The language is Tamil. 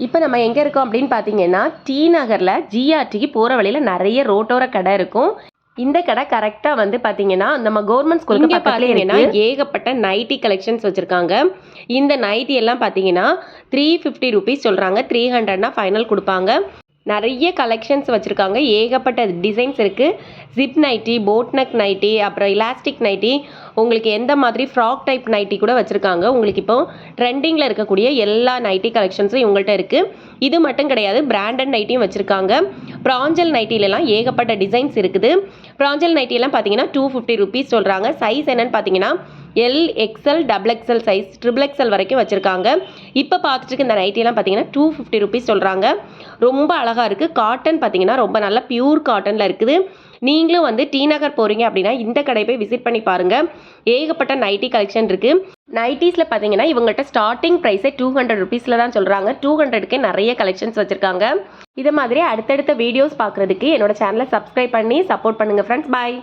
இப்போ நம்ம எங்கே இருக்கோம் அப்படின்னு பார்த்தீங்கன்னா, டி நகரில் ஜிஆர்டிக்கு போகிற வழியில் நிறைய ரோட்டோர கடை இருக்கும். இந்த கடை கரெக்டாக வந்து பார்த்தீங்கன்னா, நம்ம கவர்மெண்ட் ஸ்கூலுக்கு பக்கத்துலேயே இருக்குன்னா ஏகப்பட்ட நைட்டி கலெக்ஷன்ஸ் வச்சுருக்காங்க. இந்த நைட்டி எல்லாம் பார்த்தீங்கன்னா 350 ருபீஸ் சொல்கிறாங்க. 300னா ஃபைனல் கொடுப்பாங்க. நிறைய கலெக்ஷன்ஸ் வச்சுருக்காங்க. ஏகப்பட்ட டிசைன்ஸ் இருக்குது. Zip nighty, boat neck nighty, அப்புறம் இலாஸ்டிக் நைட்டி, உங்களுக்கு எந்த மாதிரி ஃப்ராக் டைப் நைட்டி கூட வச்சுருக்காங்க. உங்களுக்கு இப்போ ட்ரெண்டிங்கில் இருக்கக்கூடிய எல்லா நைட்டி கலெக்ஷன்ஸும் இவங்கள்ட்ட இருக்குது. இது மட்டும் கிடையாது, பிராண்டட் நைட்டியும் வச்சுருக்காங்க. ப்ராஞ்சல் நைட்டிலலாம் ஏகப்பட்ட டிசைன்ஸ் இருக்குது. ப்ராஞ்சல் நைட்டியெல்லாம் பார்த்தீங்கன்னா 250 ருபீஸ் சொல்கிறாங்க. சைஸ் என்னன்னு பார்த்தீங்கன்னா L, XL, double XL size, triple XL வரைக்கும் வச்சுருக்காங்க. இப்போ பார்த்துட்டு இந்த நைட்டியெல்லாம் பார்த்தீங்கன்னா 250 ருபீஸ் சொல்கிறாங்க. ரொம்ப அழகாக இருக்குது. காட்டன் பார்த்தீங்கன்னா ரொம்ப நல்லா பியூர் காட்டனில் இருக்குது. நீங்களும் வந்து டி நகர் போகிறீங்க அப்படின்னா இந்த கடை போய் விசிட் பண்ணி பாருங்கள். ஏகப்பட்ட நைட்டி கலெக்ஷன் இருக்குது. நைட்டிஸில் பார்த்தீங்கன்னா இவங்கள்ட்ட ஸ்டார்டிங் ப்ரைஸே 200 ருபீஸில் தான் சொல்கிறாங்க. 200க்கே நிறைய கலெக்ஷன்ஸ் வச்சுருக்காங்க. இதை மாதிரி அடுத்தடுத்த வீடியோஸ் பார்க்குறதுக்கு என்னோட சேனலை சப்ஸ்கிரைப் பண்ணி சப்போர்ட் பண்ணுங்கள் ஃப்ரெண்ட்ஸ். பாய்.